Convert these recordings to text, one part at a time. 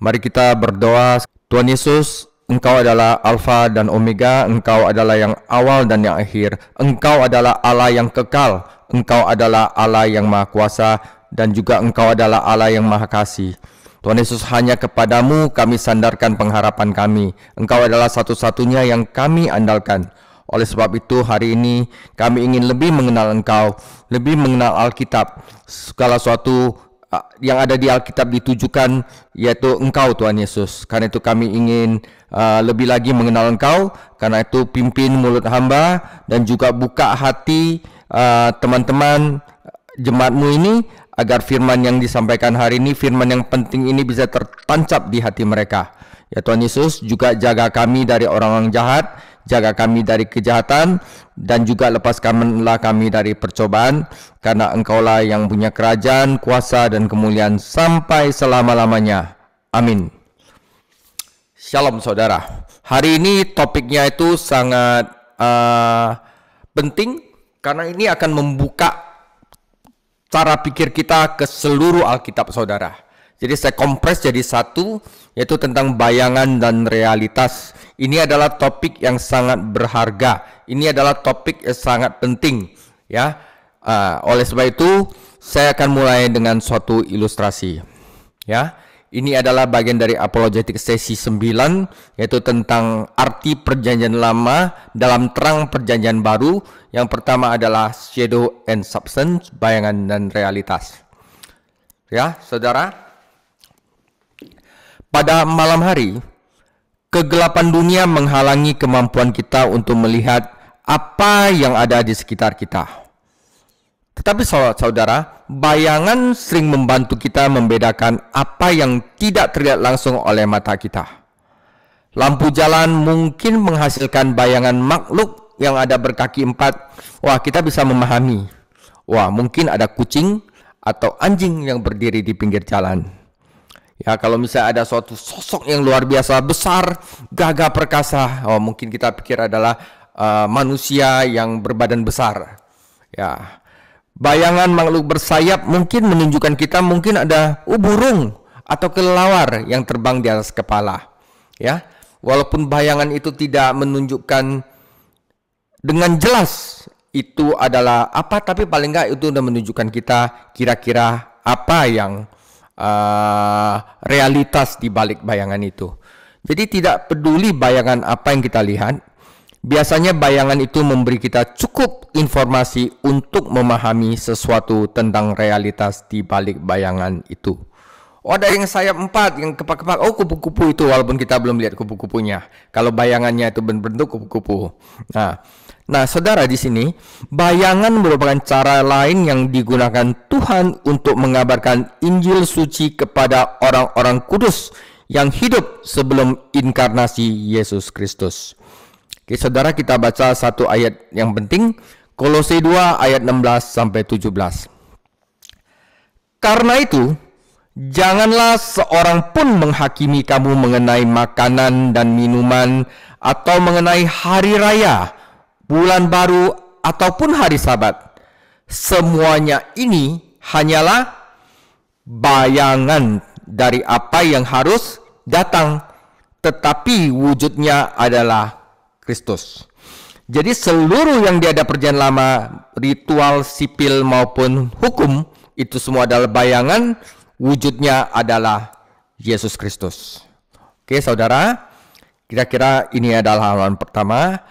Mari kita berdoa. Tuhan Yesus, Engkau adalah Alfa dan Omega, Engkau adalah yang awal dan yang akhir. Engkau adalah Allah yang kekal, Engkau adalah Allah yang maha kuasa, dan juga Engkau adalah Allah yang maha kasih. Tuhan Yesus, hanya kepadamu kami sandarkan pengharapan kami. Engkau adalah satu-satunya yang kami andalkan. Oleh sebab itu hari ini kami ingin lebih mengenal Engkau, lebih mengenal Alkitab. Segala sesuatu yang ada di Alkitab ditujukan yaitu Engkau, Tuhan Yesus. Karena itu kami ingin lebih lagi mengenal Engkau. Karena itu pimpin mulut hamba dan juga buka hati teman-teman jemaat-Mu ini, agar firman yang disampaikan hari ini, firman yang penting ini bisa tertancap di hati mereka. Ya Tuhan Yesus, juga jaga kami dari orang-orang jahat, jaga kami dari kejahatan, dan juga lepaskanlah kami dari percobaan, karena Engkaulah yang punya kerajaan, kuasa, dan kemuliaan sampai selama-lamanya. Amin. Shalom saudara. Hari ini topiknya itu sangat penting, karena ini akan membuka cara pikir kita ke seluruh Alkitab saudara. Jadi saya kompres jadi satu, yaitu tentang bayangan dan realitas. Ini adalah topik yang sangat berharga. Ini adalah topik yang sangat penting, ya. Oleh sebab itu, saya akan mulai dengan suatu ilustrasi. Ya, ini adalah bagian dari apologetik sesi 9, yaitu tentang arti perjanjian lama dalam terang perjanjian baru. Yang pertama adalah shadow and substance, bayangan dan realitas. Ya, saudara. Pada malam hari, kegelapan dunia menghalangi kemampuan kita untuk melihat apa yang ada di sekitar kita. Tetapi saudara, bayangan sering membantu kita membedakan apa yang tidak terlihat langsung oleh mata kita. Lampu jalan mungkin menghasilkan bayangan makhluk yang ada berkaki 4. Wah, kita bisa memahami. Wah, mungkin ada kucing atau anjing yang berdiri di pinggir jalan. Ya, kalau misalnya ada suatu sosok yang luar biasa besar, gagah perkasa, mungkin kita pikir adalah manusia yang berbadan besar. Ya, bayangan makhluk bersayap mungkin menunjukkan kita mungkin ada burung atau kelelawar yang terbang di atas kepala. Ya, walaupun bayangan itu tidak menunjukkan dengan jelas itu adalah apa, tapi paling enggak itu sudah menunjukkan kita kira-kira apa yang realitas di balik bayangan itu. Jadi tidak peduli bayangan apa yang kita lihat, biasanya bayangan itu memberi kita cukup informasi untuk memahami sesuatu tentang realitas di balik bayangan itu. Oh, ada yang sayap 4, yang kepak-kepak, oh kupu-kupu itu, walaupun kita belum lihat kupu-kupunya. Kalau bayangannya itu berbentuk kupu-kupu. Nah, saudara, di sini bayangan merupakan cara lain yang digunakan Tuhan untuk mengabarkan Injil suci kepada orang-orang kudus yang hidup sebelum inkarnasi Yesus Kristus. Oke, saudara, kita baca satu ayat yang penting, Kolose 2 ayat 16 sampai 17. Karena itu, janganlah seorang pun menghakimi kamu mengenai makanan dan minuman, atau mengenai hari raya, bulan baru, ataupun hari Sabat. Semuanya ini hanyalah bayangan dari apa yang harus datang, tetapi wujudnya adalah Kristus. Jadi seluruh yang ada perjanjian lama, ritual, sipil maupun hukum, itu semua adalah bayangan, wujudnya adalah Yesus Kristus. Oke saudara, kira-kira ini adalah halaman pertama.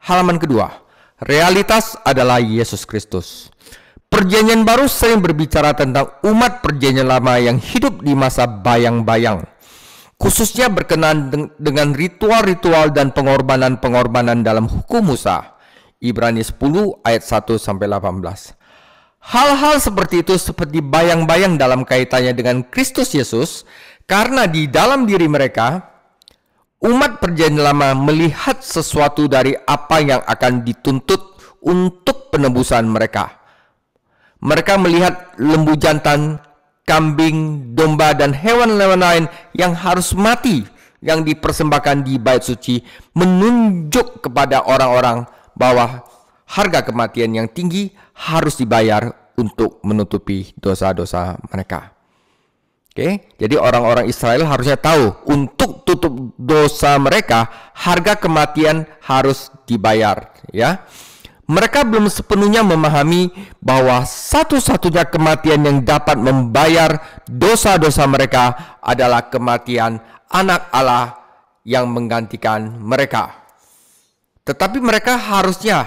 Halaman kedua, realitas adalah Yesus Kristus. Perjanjian baru sering berbicara tentang umat perjanjian lama yang hidup di masa bayang-bayang, khususnya berkenaan dengan ritual-ritual dan pengorbanan-pengorbanan dalam hukum Musa. Ibrani 10 ayat 1 sampai 18. Hal-hal seperti itu seperti bayang-bayang dalam kaitannya dengan Kristus Yesus, karena di dalam diri mereka umat perjanjian lama melihat sesuatu dari apa yang akan dituntut untuk penebusan mereka. Mereka melihat lembu jantan, kambing, domba, dan hewan-hewan lain yang harus mati, yang dipersembahkan di bait suci, menunjuk kepada orang-orang bahwa harga kematian yang tinggi harus dibayar untuk menutupi dosa-dosa mereka. Oke, jadi orang-orang Israel harusnya tahu untuk tutup dosa mereka, harga kematian harus dibayar, ya. Mereka belum sepenuhnya memahami bahwa satu-satunya kematian yang dapat membayar dosa-dosa mereka adalah kematian Anak Allah yang menggantikan mereka. Tetapi mereka harusnya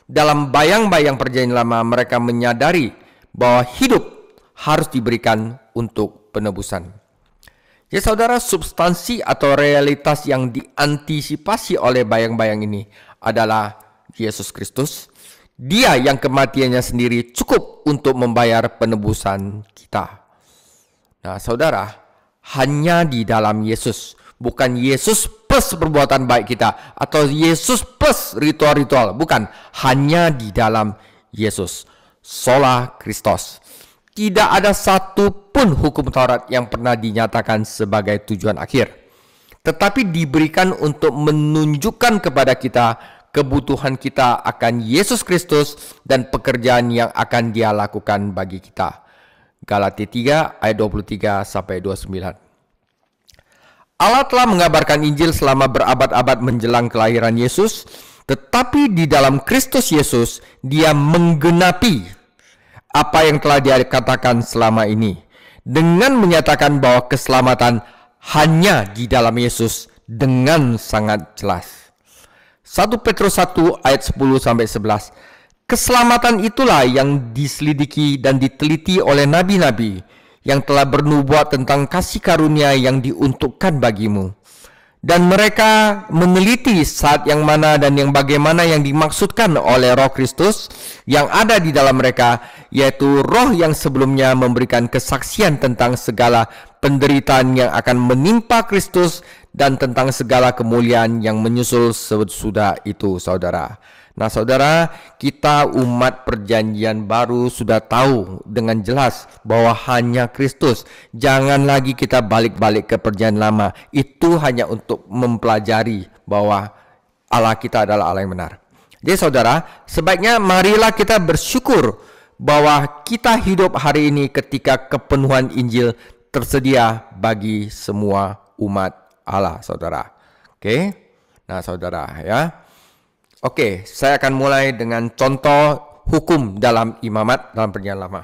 dalam bayang-bayang perjanjian lama mereka menyadari bahwa hidup harus diberikan untuk penebusan. Ya saudara, substansi atau realitas yang diantisipasi oleh bayang-bayang ini adalah Yesus Kristus. Dia yang kematiannya sendiri cukup untuk membayar penebusan kita. Nah saudara, hanya di dalam Yesus, bukan Yesus plus perbuatan baik kita atau Yesus plus ritual-ritual, bukan, hanya di dalam Yesus. Sola Christos. Tidak ada satupun hukum Taurat yang pernah dinyatakan sebagai tujuan akhir, tetapi diberikan untuk menunjukkan kepada kita kebutuhan kita akan Yesus Kristus dan pekerjaan yang akan Dia lakukan bagi kita. Galatia 3 ayat 23 sampai 29. Allah telah mengabarkan Injil selama berabad-abad menjelang kelahiran Yesus, tetapi di dalam Kristus Yesus Dia menggenapi apa yang telah Dia katakan selama ini, dengan menyatakan bahwa keselamatan hanya di dalam Yesus dengan sangat jelas. 1 Petrus 1 ayat 10 sampai 11. Keselamatan itulah yang diselidiki dan diteliti oleh nabi-nabi yang telah bernubuat tentang kasih karunia yang diuntukkan bagimu. Dan mereka meneliti saat yang mana dan yang bagaimana yang dimaksudkan oleh Roh Kristus yang ada di dalam mereka, yaitu Roh yang sebelumnya memberikan kesaksian tentang segala penderitaan yang akan menimpa Kristus dan tentang segala kemuliaan yang menyusul sesudah itu, saudara. Nah saudara, kita umat perjanjian baru sudah tahu dengan jelas bahwa hanya Kristus. Jangan lagi kita balik-balik ke perjanjian lama. Itu hanya untuk mempelajari bahwa Allah kita adalah Allah yang benar. Jadi saudara, sebaiknya marilah kita bersyukur bahwa kita hidup hari ini ketika kepenuhan Injil tersedia bagi semua umat Allah, saudara. Oke, nah saudara ya. Oke, saya akan mulai dengan contoh hukum dalam imamat dalam perjanjian lama.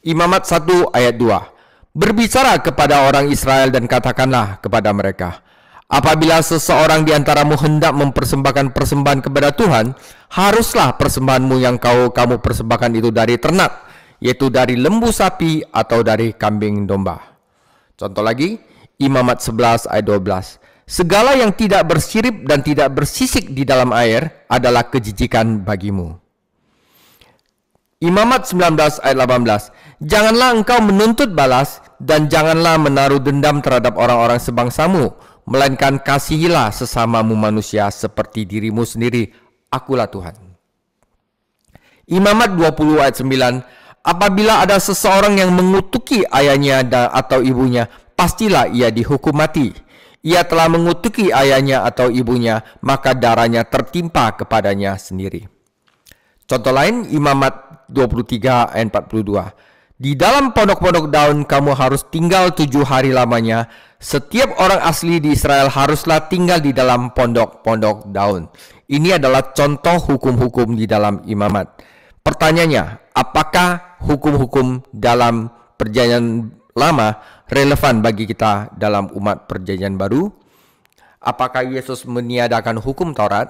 Imamat 1 ayat 2. Berbicara kepada orang Israel dan katakanlah kepada mereka, apabila seseorang di antaramu hendak mempersembahkan persembahan kepada Tuhan, haruslah persembahanmu yang kamu persembahkan itu dari ternak, yaitu dari lembu sapi atau dari kambing domba. Contoh lagi, Imamat 11 ayat 12. Segala yang tidak bersirip dan tidak bersisik di dalam air adalah kejijikan bagimu. Imamat 19 ayat 18. Janganlah engkau menuntut balas dan janganlah menaruh dendam terhadap orang-orang sebangsamu, melainkan kasihilah sesamamu manusia seperti dirimu sendiri. Akulah Tuhan. Imamat 20 ayat 9. Apabila ada seseorang yang mengutuki ayahnya atau ibunya, pastilah ia dihukum mati. Ia telah mengutuki ayahnya atau ibunya, maka darahnya tertimpa kepadanya sendiri. Contoh lain, Imamat 23 ayat 42. Di dalam pondok-pondok daun kamu harus tinggal 7 hari lamanya. Setiap orang asli di Israel haruslah tinggal di dalam pondok-pondok daun. Ini adalah contoh hukum-hukum di dalam imamat. Pertanyaannya, apakah hukum-hukum dalam perjanjian lama relevan bagi kita dalam umat perjanjian baru? Apakah Yesus meniadakan hukum Taurat?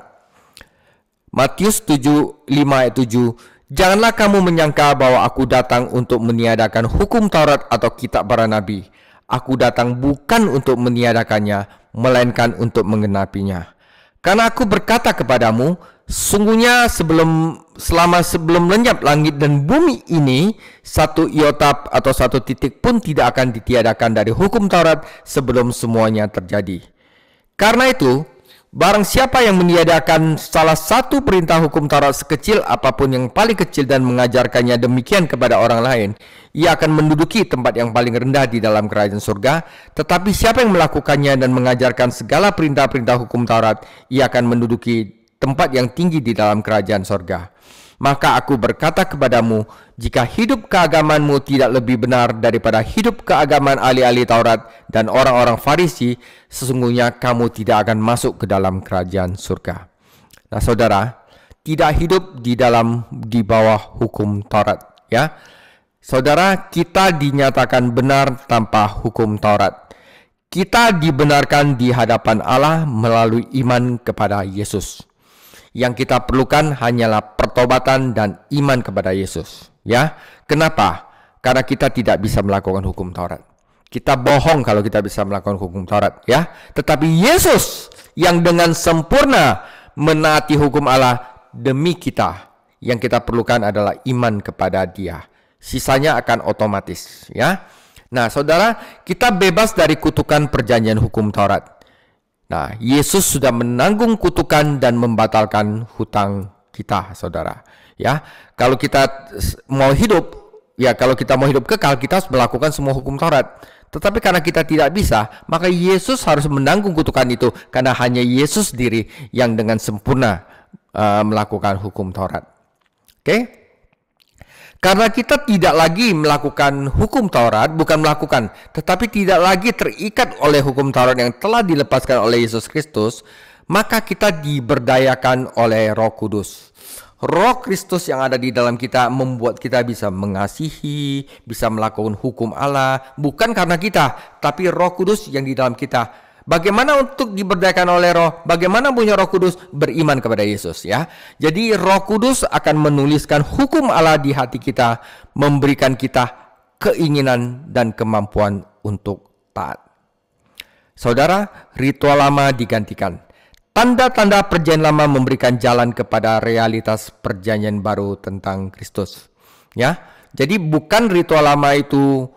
Matius 5 ayat 7. Janganlah kamu menyangka bahwa aku datang untuk meniadakan hukum Taurat atau kitab para nabi. Aku datang bukan untuk meniadakannya, melainkan untuk menggenapinya. Karena aku berkata kepadamu, sungguhnya selama sebelum lenyap langit dan bumi ini, satu iota atau satu titik pun tidak akan ditiadakan dari hukum Taurat sebelum semuanya terjadi. Karena itu, barang siapa yang meniadakan salah satu perintah hukum Taurat sekecil apapun yang paling kecil dan mengajarkannya demikian kepada orang lain, ia akan menduduki tempat yang paling rendah di dalam kerajaan surga. Tetapi siapa yang melakukannya dan mengajarkan segala perintah-perintah hukum Taurat, ia akan menduduki tempat yang tinggi di dalam kerajaan surga. Maka aku berkata kepadamu, jika hidup keagamanmu tidak lebih benar daripada hidup keagamaan ahli-ahli Taurat dan orang-orang Farisi, sesungguhnya kamu tidak akan masuk ke dalam kerajaan surga. Nah, saudara, tidak hidup di bawah hukum Taurat, ya. Saudara, kita dinyatakan benar tanpa hukum Taurat. Kita dibenarkan di hadapan Allah melalui iman kepada Yesus. Yang kita perlukan hanyalah pertobatan dan iman kepada Yesus. Ya, kenapa? Karena kita tidak bisa melakukan hukum Taurat. Kita bohong kalau kita bisa melakukan hukum Taurat, ya. Tetapi Yesus yang dengan sempurna menaati hukum Allah demi kita, yang kita perlukan adalah iman kepada Dia. Sisanya akan otomatis, ya. Nah, saudara, kita bebas dari kutukan perjanjian hukum Taurat. Nah, Yesus sudah menanggung kutukan dan membatalkan hutang kita, saudara. Ya, kalau kita mau hidup, kalau kita mau hidup kekal, kita harus melakukan semua hukum Taurat. Tetapi karena kita tidak bisa, maka Yesus harus menanggung kutukan itu, karena hanya Yesus sendiri yang dengan sempurna melakukan hukum Taurat. Oke? Karena kita tidak lagi melakukan hukum Taurat, bukan melakukan, tetapi tidak lagi terikat oleh hukum Taurat yang telah dilepaskan oleh Yesus Kristus, maka kita diberdayakan oleh Roh Kudus. Roh Kristus yang ada di dalam kita membuat kita bisa mengasihi, bisa melakukan hukum Allah, bukan karena kita, tapi Roh Kudus yang di dalam kita. Bagaimana untuk diberdayakan oleh Roh? Bagaimana punya Roh Kudus? Beriman kepada Yesus, ya. Jadi Roh Kudus akan menuliskan hukum Allah di hati kita, memberikan kita keinginan dan kemampuan untuk taat. Saudara, ritual lama digantikan. Tanda-tanda perjanjian lama memberikan jalan kepada realitas perjanjian baru tentang Kristus, ya. Jadi bukan ritual lama itu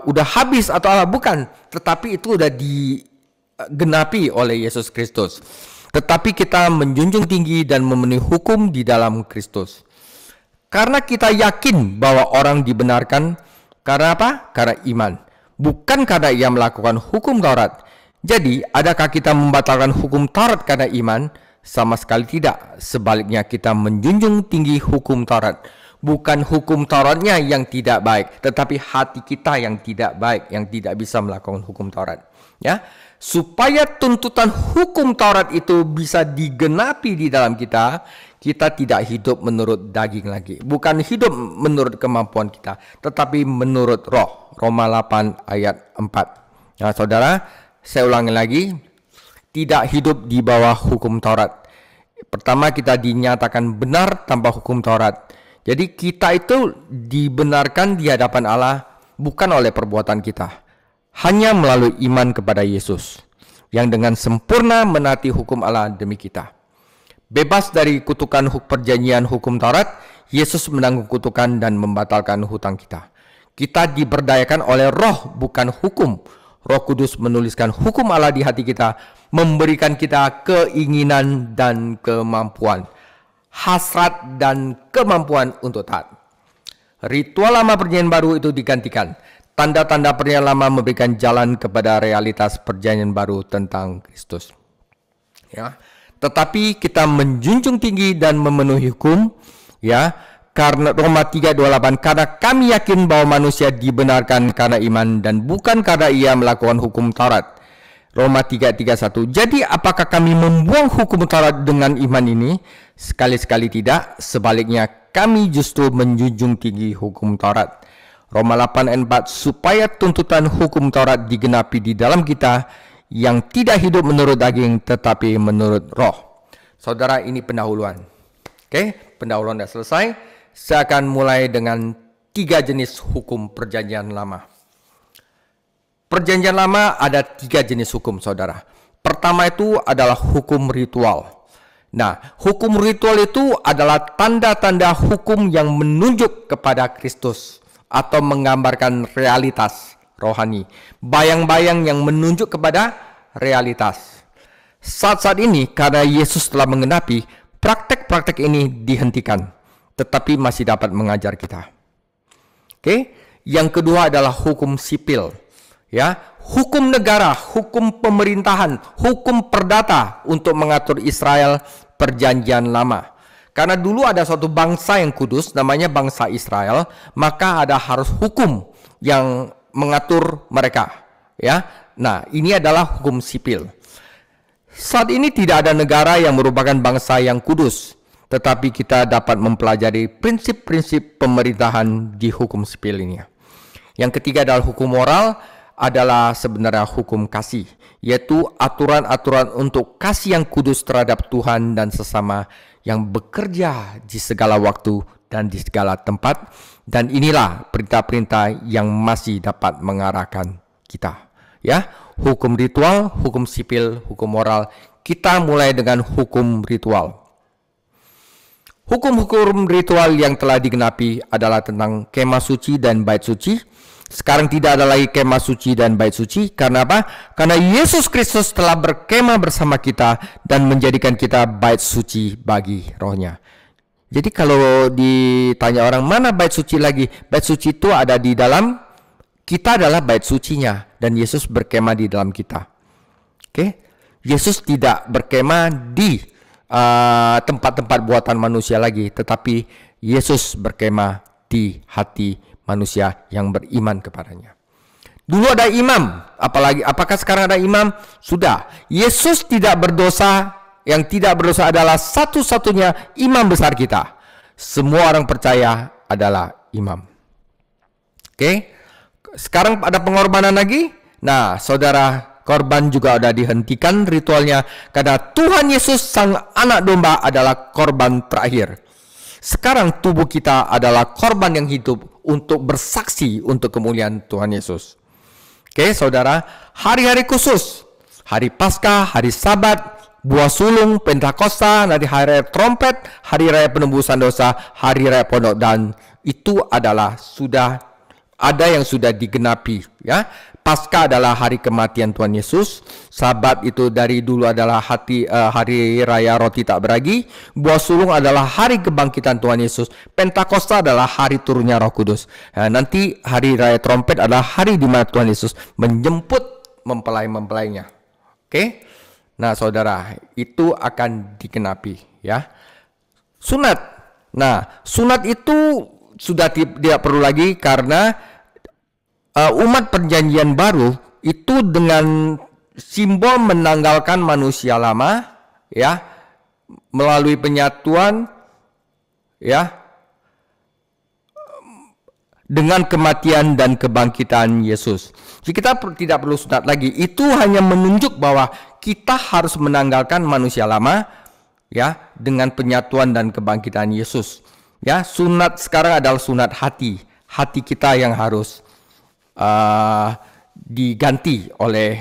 udah habis atau apa, bukan, tetapi itu udah digenapi oleh Yesus Kristus. Tetapi kita menjunjung tinggi dan memenuhi hukum di dalam Kristus. Karena kita yakin bahwa orang dibenarkan karena apa? Karena iman, bukan karena ia melakukan hukum Taurat. Jadi, adakah kita membatalkan hukum Taurat karena iman? Sama sekali tidak. Sebaliknya, kita menjunjung tinggi hukum Taurat. Bukan hukum Tauratnya yang tidak baik, tetapi hati kita yang tidak baik, yang tidak bisa melakukan hukum Taurat. Ya, supaya tuntutan hukum Taurat itu bisa digenapi di dalam kita, kita tidak hidup menurut daging lagi. Bukan hidup menurut kemampuan kita, tetapi menurut Roh. Roma 8 ayat 4. Nah, saudara, saya ulangi lagi, tidak hidup di bawah hukum Taurat. Pertama, kita dinyatakan benar tanpa hukum Taurat. Jadi kita itu dibenarkan di hadapan Allah bukan oleh perbuatan kita, hanya melalui iman kepada Yesus yang dengan sempurna menaati hukum Allah demi kita. Bebas dari kutukan perjanjian hukum Taurat, Yesus menanggung kutukan dan membatalkan hutang kita. Kita diberdayakan oleh Roh, bukan hukum. Roh Kudus menuliskan hukum Allah di hati kita, memberikan kita keinginan dan kemampuan, hasrat dan kemampuan untuk taat. Ritual lama perjanjian baru itu digantikan. Tanda-tanda perjanjian lama memberikan jalan kepada realitas perjanjian baru tentang Kristus. Ya, tetapi kita menjunjung tinggi dan memenuhi hukum, ya, karena Roma 3:28, karena kami yakin bahwa manusia dibenarkan karena iman dan bukan karena ia melakukan hukum Taurat. Roma 3:31. Jadi apakah kami membuang hukum Taurat dengan iman ini? Sekali-sekali tidak. Sebaliknya kami justru menjunjung tinggi hukum Taurat. Roma 8:4. Supaya tuntutan hukum Taurat digenapi di dalam kita yang tidak hidup menurut daging tetapi menurut Roh. Saudara, ini pendahuluan. Oke, pendahuluan sudah selesai. Saya akan mulai dengan 3 jenis hukum perjanjian lama. Perjanjian lama ada 3 jenis hukum, saudara. Pertama itu adalah hukum ritual. Nah, hukum ritual itu adalah tanda-tanda hukum yang menunjuk kepada Kristus atau menggambarkan realitas rohani. Bayang-bayang yang menunjuk kepada realitas. Saat-saat ini, karena Yesus telah menggenapi, praktek-praktek ini dihentikan, tetapi masih dapat mengajar kita. Oke, yang kedua adalah hukum sipil. Ya, hukum negara, hukum pemerintahan, hukum perdata untuk mengatur Israel perjanjian lama. Karena dulu ada suatu bangsa yang kudus, namanya bangsa Israel, maka ada harus hukum yang mengatur mereka. Ya, nah ini adalah hukum sipil. Saat ini tidak ada negara yang merupakan bangsa yang kudus, tetapi kita dapat mempelajari prinsip-prinsip pemerintahan di hukum sipil ini. Yang ketiga adalah hukum moral, adalah sebenarnya hukum kasih, yaitu aturan-aturan untuk kasih yang kudus terhadap Tuhan dan sesama yang bekerja di segala waktu dan di segala tempat. Dan inilah perintah-perintah yang masih dapat mengarahkan kita. Ya, hukum ritual, hukum sipil, hukum moral. Kita mulai dengan hukum ritual. Hukum-hukum ritual yang telah digenapi adalah tentang kemah suci dan bait suci. Sekarang tidak ada lagi kemah suci dan bait suci. Karena apa? Karena Yesus Kristus telah berkemah bersama kita dan menjadikan kita bait suci bagi rohnya. Jadi kalau ditanya orang, mana bait suci lagi? Bait suci itu ada di dalam, kita adalah bait sucinya, dan Yesus berkemah di dalam kita. Oke? Yesus tidak berkemah di tempat-tempat buatan manusia lagi, tetapi Yesus berkemah di hati manusia yang beriman kepadanya. Dulu ada imam, apakah sekarang ada imam? Sudah. Yesus tidak berdosa, yang tidak berdosa adalah satu-satunya imam besar kita. Semua orang percaya adalah imam. Oke? Sekarang ada pengorbanan lagi. Nah, saudara, korban juga sudah dihentikan ritualnya karena Tuhan Yesus sang anak domba adalah korban terakhir. Sekarang tubuh kita adalah korban yang hidup untuk bersaksi untuk kemuliaan Tuhan Yesus. Oke, saudara, hari-hari khusus, hari Paskah, hari Sabat, buah sulung, Pentakosta, nanti hari raya trompet, hari raya penembusan dosa, hari raya pondok, dan itu adalah sudah ada yang sudah digenapi, ya. Paskah adalah hari kematian Tuhan Yesus. Sabat itu dari dulu adalah hari raya roti tak beragi. Buah sulung adalah hari kebangkitan Tuhan Yesus. Pentakosta adalah hari turunnya Roh Kudus. Nah, nanti hari raya trompet adalah hari di mana Tuhan Yesus menjemput mempelai-mempelainya. Oke? Nah, saudara, itu akan digenapi, ya. Sunat. Nah, sunat itu sudah tidak perlu lagi karena umat perjanjian baru itu dengan simbol menanggalkan manusia lama, ya, melalui penyatuan, ya, dengan kematian dan kebangkitan Yesus. Jadi kita tidak perlu sunat lagi. Itu hanya menunjuk bahwa kita harus menanggalkan manusia lama, ya, dengan penyatuan dan kebangkitan Yesus. Ya, sunat sekarang adalah sunat hati. Hati kita yang harus diganti oleh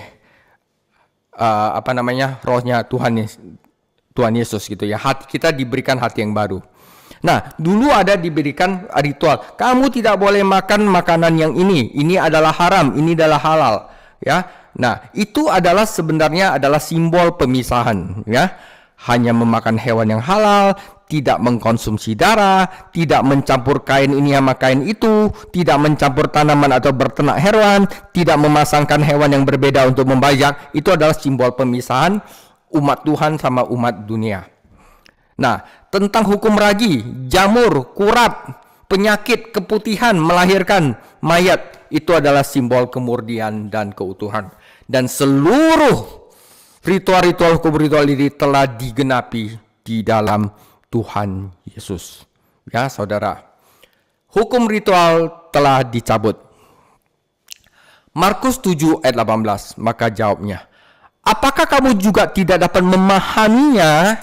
rohnya Tuhan Yesus gitu ya. Hati kita diberikan hati yang baru. Nah, dulu ada diberikan ritual. Kamu tidak boleh makan makanan yang ini adalah haram, ini adalah halal, ya. Nah, itu adalah sebenarnya adalah simbol pemisahan, ya. Hanya memakan hewan yang halal, tidak mengkonsumsi darah, tidak mencampur kain ini sama kain itu, tidak mencampur tanaman atau berternak hewan, tidak memasangkan hewan yang berbeda untuk membajak. Itu adalah simbol pemisahan umat Tuhan sama umat dunia. Nah, tentang hukum ragi, jamur, kurat, penyakit, keputihan, melahirkan mayat, itu adalah simbol kemurnian dan keutuhan. Dan seluruh ritual-ritual hukum ritual ini telah digenapi di dalam Tuhan Yesus. Ya, saudara. Hukum ritual telah dicabut. Markus 7 ayat 18, maka jawabnya, apakah kamu juga tidak dapat memahaminya?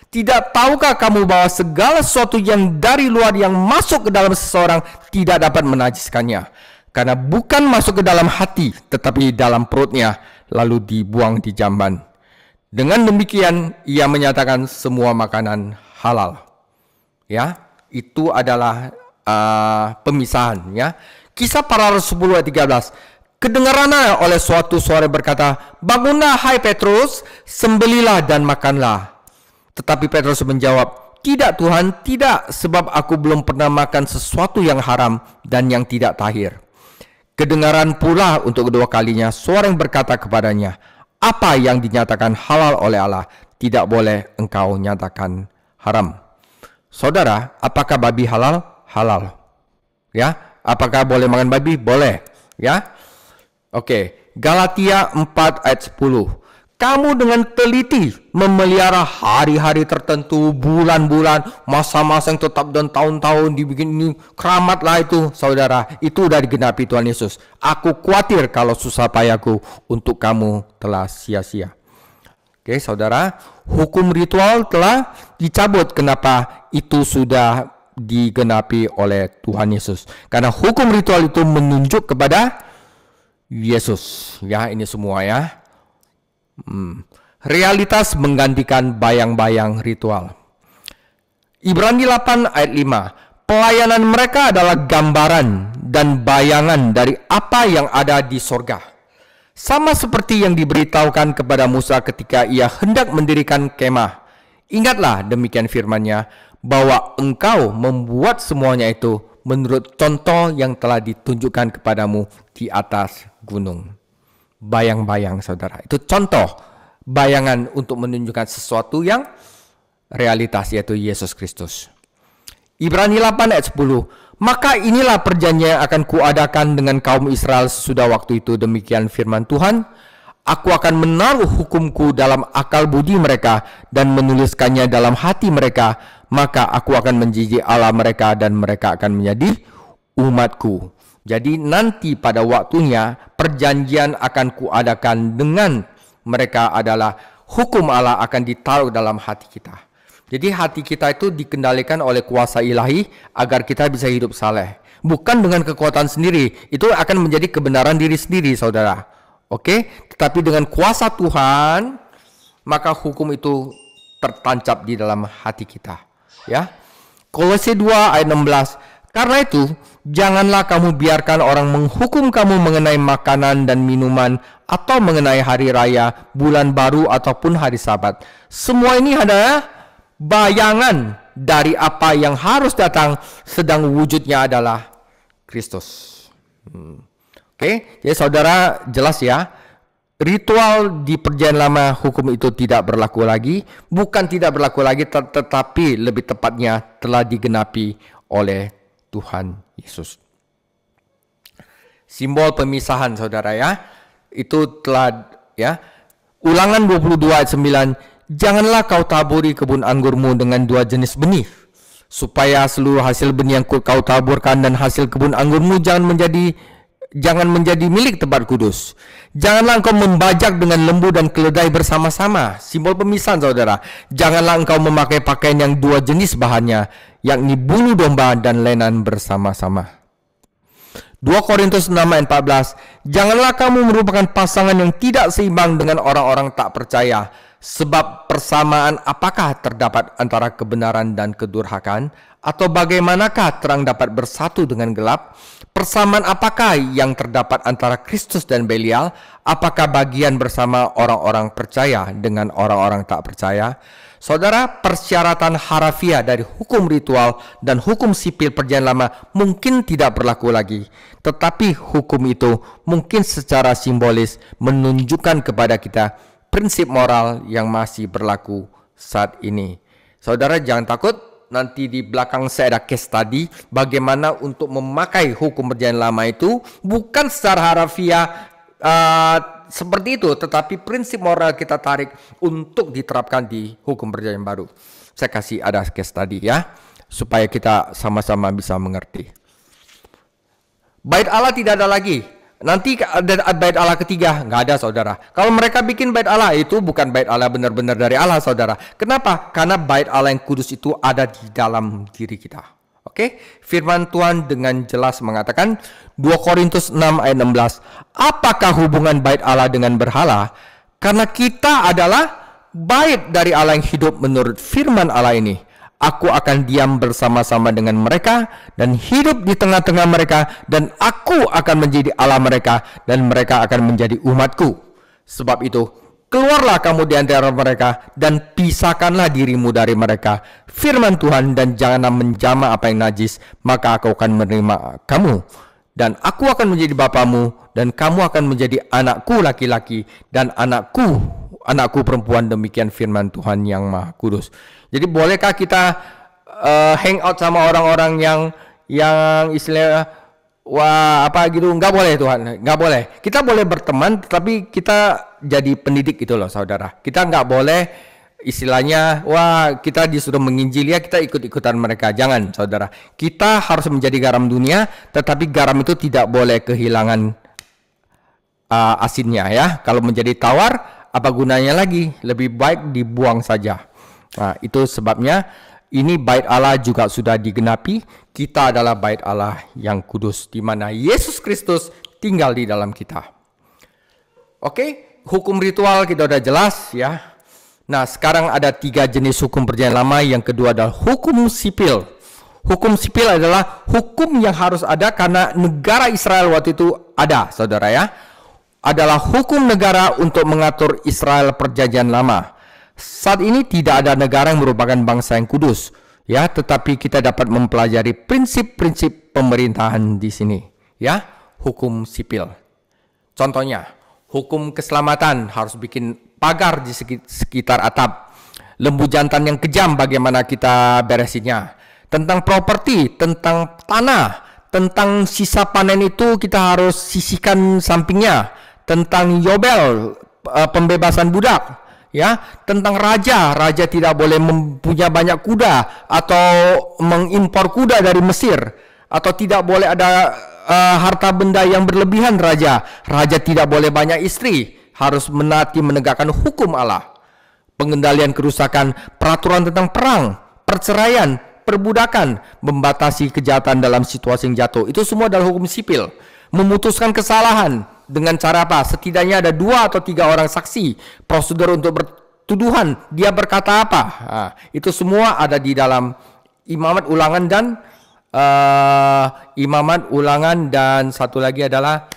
Tidak tahukah kamu bahwa segala sesuatu yang dari luar yang masuk ke dalam seseorang tidak dapat menajiskannya? Karena bukan masuk ke dalam hati, tetapi dalam perutnya, lalu dibuang di jamban. Dengan demikian, ia menyatakan semua makanan halal. Ya, itu adalah pemisahan. Ya, Kisah Para Rasul 10 ayat 13. Kedengarannya oleh suatu suara berkata, bangunlah hai Petrus, sembelilah dan makanlah. Tetapi Petrus menjawab, tidak Tuhan, tidak, sebab aku belum pernah makan sesuatu yang haram dan yang tidak tahir. Kedengaran pula untuk kedua kalinya suara yang berkata kepadanya, apa yang dinyatakan halal oleh Allah, tidak boleh engkau nyatakan haram. Saudara, apakah babi halal? Halal. Ya, apakah boleh makan babi? Boleh. Ya. Oke, Galatia 4 ayat 10. Kamu dengan teliti memelihara hari-hari tertentu, bulan-bulan, masa-masa yang tetap dan tahun-tahun dibikin ini, keramatlah itu, saudara. Itu udah digenapi Tuhan Yesus. Aku khawatir kalau susah payahku untuk kamu telah sia-sia. Oke, saudara, hukum ritual telah dicabut. Kenapa? Itu sudah digenapi oleh Tuhan Yesus. Karena hukum ritual itu menunjuk kepada Yesus. Ya, ini semua ya. Realitas menggantikan bayang-bayang ritual. Ibrani 8 ayat 5. Pelayanan mereka adalah gambaran dan bayangan dari apa yang ada di sorga. Sama seperti yang diberitahukan kepada Musa ketika ia hendak mendirikan kemah. Ingatlah demikian firman-Nya, bahwa engkau membuat semuanya itu menurut contoh yang telah ditunjukkan kepadamu di atas gunung. Bayang-bayang, saudara. Itu contoh, bayangan untuk menunjukkan sesuatu yang realitas, yaitu Yesus Kristus. Ibrani 8 ayat 10. Maka inilah perjanjian yang akan kuadakan dengan kaum Israel sesudah waktu itu. Demikian firman Tuhan. Aku akan menaruh hukumku dalam akal budi mereka dan menuliskannya dalam hati mereka. Maka aku akan menjadi Allah mereka dan mereka akan menjadi umatku. Jadi nanti pada waktunya perjanjian akan kuadakan dengan mereka adalah hukum Allah akan ditaruh dalam hati kita. Jadi hati kita itu dikendalikan oleh kuasa ilahi agar kita bisa hidup saleh. Bukan dengan kekuatan sendiri, itu akan menjadi kebenaran diri sendiri, saudara. Oke, tetapi dengan kuasa Tuhan, maka hukum itu tertancap di dalam hati kita. Ya, Kolose 2 ayat 16. Karena itu, janganlah kamu biarkan orang menghukum kamu mengenai makanan dan minuman atau mengenai hari raya, bulan baru ataupun hari Sabat. Semua ini adalah bayangan dari apa yang harus datang, sedang wujudnya adalah Kristus. Oke, jadi saudara jelas ya, ritual di perjanjian lama hukum itu tidak berlaku lagi, bukan tidak berlaku lagi, tetapi lebih tepatnya telah digenapi oleh Tuhan Yesus. Simbol pemisahan, saudara ya, itu telah ya. Ulangan 22 ayat 9. Janganlah kau taburi kebun anggurmu dengan dua jenis benih, supaya seluruh hasil benih yang kau taburkan dan hasil kebun anggurmu jangan menjadi milik tempat kudus. Janganlah engkau membajak dengan lembu dan keledai bersama-sama. Simbol pemisahan, saudara. Janganlah engkau memakai pakaian yang dua jenis bahannya, yakni bulu domba dan lenan bersama-sama. 2 Korintus 6 ayat 14. Janganlah kamu merupakan pasangan yang tidak seimbang dengan orang-orang tak percaya. Sebab persamaan apakah terdapat antara kebenaran dan kedurhakaan? Atau bagaimanakah terang dapat bersatu dengan gelap? Persamaan apakah yang terdapat antara Kristus dan Belial? Apakah bagian bersama orang-orang percaya dengan orang-orang tak percaya? Saudara, persyaratan harafiah dari hukum ritual dan hukum sipil perjanjian lama mungkin tidak berlaku lagi. Tetapi hukum itu mungkin secara simbolis menunjukkan kepada kita prinsip moral yang masih berlaku saat ini. Saudara jangan takut, nanti di belakang saya ada case study bagaimana untuk memakai hukum perjanjian lama itu bukan secara harafiah seperti itu, tetapi prinsip moral kita tarik untuk diterapkan di hukum perjanjian baru. Saya kasih ada case study ya, supaya kita sama-sama bisa mengerti. Bait Allah tidak ada lagi. Nanti ada bait Allah ketiga, nggak ada, saudara. Kalau mereka bikin bait Allah, itu bukan bait Allah benar-benar dari Allah, saudara. Kenapa? Karena bait Allah yang kudus itu ada di dalam diri kita. Oke, firman Tuhan dengan jelas mengatakan 2 Korintus 6 ayat 16. Apakah hubungan bait Allah dengan berhala? Karena kita adalah bait dari Allah yang hidup menurut firman Allah ini. Aku akan diam bersama-sama dengan mereka dan hidup di tengah-tengah mereka, dan aku akan menjadi Allah mereka dan mereka akan menjadi umatku. Sebab itu, keluarlah kamu di antara mereka dan pisahkanlah dirimu dari mereka. Firman Tuhan, dan janganlah menjamah apa yang najis, maka aku akan menerima kamu. Dan aku akan menjadi bapamu, dan kamu akan menjadi anakku laki-laki dan anakku perempuan. Demikian firman Tuhan yang Maha Kudus. Jadi bolehkah kita hang out sama orang-orang yang istilah wah apa gitu, nggak boleh Tuhan, nggak boleh. Kita boleh berteman, tapi kita jadi pendidik gitu loh saudara. Kita nggak boleh istilahnya wah kita disuruh menginjili ya kita ikut-ikutan mereka. Jangan saudara. Kita harus menjadi garam dunia, tetapi garam itu tidak boleh kehilangan asinnya ya. Kalau menjadi tawar, apa gunanya lagi? Lebih baik dibuang saja. Nah, itu sebabnya ini bait Allah juga sudah digenapi. Kita adalah bait Allah yang kudus, di mana Yesus Kristus tinggal di dalam kita. Oke, hukum ritual kita udah jelas ya. Nah, sekarang ada 3 jenis hukum perjanjian lama. Yang kedua adalah hukum sipil. Hukum sipil adalah hukum yang harus ada karena negara Israel waktu itu ada, saudara ya. Adalah hukum negara untuk mengatur Israel perjanjian lama. Saat ini tidak ada negara yang merupakan bangsa yang kudus, ya, tetapi kita dapat mempelajari prinsip-prinsip pemerintahan di sini, ya, hukum sipil. Contohnya, hukum keselamatan harus bikin pagar di sekitar atap. Lembu jantan yang kejam bagaimana kita beresinnya. Tentang properti, tentang tanah, tentang sisa panen itu kita harus sisihkan sampingnya. Tentang Yobel, pembebasan budak. Ya, tentang raja tidak boleh mempunyai banyak kuda atau mengimpor kuda dari Mesir, atau tidak boleh ada harta benda yang berlebihan. Raja tidak boleh banyak istri, harus menaati menegakkan hukum Allah. Pengendalian kerusakan, peraturan tentang perang, perceraian, perbudakan, membatasi kejahatan dalam situasi yang jatuh, itu semua adalah hukum sipil. Memutuskan kesalahan dengan cara apa? Setidaknya ada 2 atau 3 orang saksi. Prosedur untuk bertuduhan, dia berkata apa? Nah, itu semua ada di dalam Imamat Ulangan dan satu lagi adalah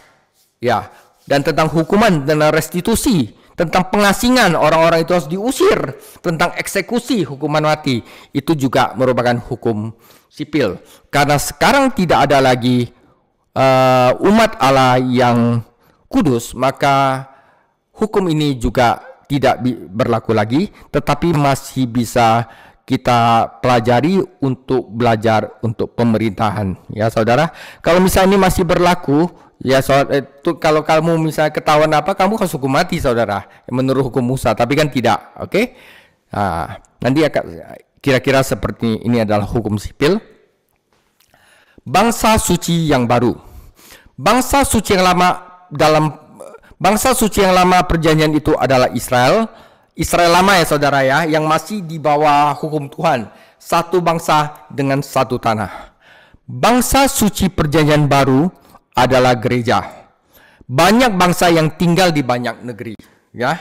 ya, dan tentang hukuman dan restitusi, tentang pengasingan, orang-orang itu harus diusir, tentang eksekusi, hukuman mati, itu juga merupakan hukum sipil. Karena sekarang tidak ada lagi umat Allah yang kudus, maka hukum ini juga tidak berlaku lagi, tetapi masih bisa kita pelajari untuk belajar untuk pemerintahan, ya saudara. Kalau misalnya ini masih berlaku, ya saudara, itu kalau kamu misalnya ketahuan apa, kamu harus hukum mati saudara, menurut hukum Musa, tapi kan tidak, oke? Nah, nanti kira-kira seperti ini adalah hukum sipil. Bangsa suci yang baru. Bangsa suci yang lama perjanjian itu adalah Israel lama ya saudara ya, yang masih di bawah hukum Tuhan, satu bangsa dengan satu tanah. Bangsa suci perjanjian baru adalah gereja. Banyak bangsa yang tinggal di banyak negeri, ya.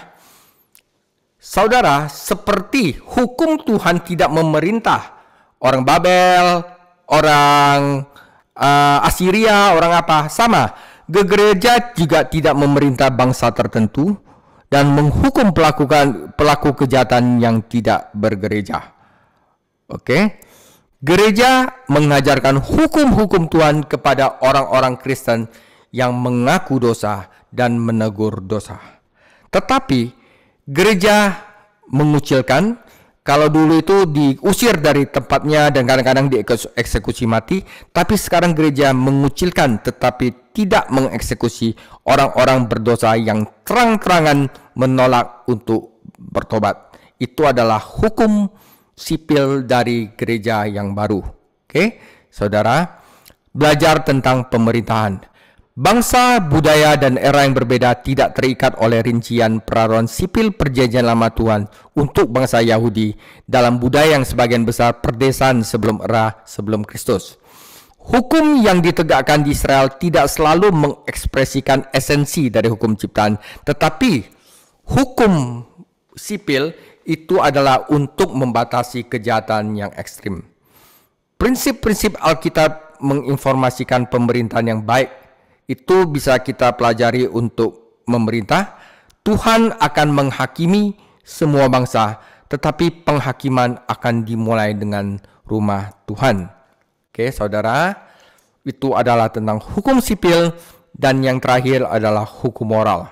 Saudara, seperti hukum Tuhan tidak memerintah orang Babel, orang Assyria, orang apa, sama. Gereja juga tidak memerintah bangsa tertentu dan menghukum pelaku kejahatan yang tidak bergereja. Oke. Gereja mengajarkan hukum-hukum Tuhan kepada orang-orang Kristen yang mengaku dosa dan menegur dosa. Tetapi gereja mengucilkan. Kalau dulu itu diusir dari tempatnya dan kadang-kadang dieksekusi mati, tapi sekarang gereja mengucilkan tetapi tidak mengeksekusi orang-orang berdosa yang terang-terangan menolak untuk bertobat. Itu adalah hukum sipil dari gereja yang baru. Oke, saudara, belajar tentang pemerintahan. Bangsa, budaya, dan era yang berbeda tidak terikat oleh rincian peraturan sipil perjanjian lama Tuhan untuk bangsa Yahudi dalam budaya yang sebagian besar perdesaan sebelum Kristus. Hukum yang ditegakkan di Israel tidak selalu mengekspresikan esensi dari hukum ciptaan, tetapi hukum sipil itu adalah untuk membatasi kejahatan yang ekstrim. Prinsip-prinsip Alkitab menginformasikan pemerintahan yang baik. Itu bisa kita pelajari untuk memerintah. Tuhan akan menghakimi semua bangsa, tetapi penghakiman akan dimulai dengan rumah Tuhan. Oke, saudara, itu adalah tentang hukum sipil, dan yang terakhir adalah hukum moral.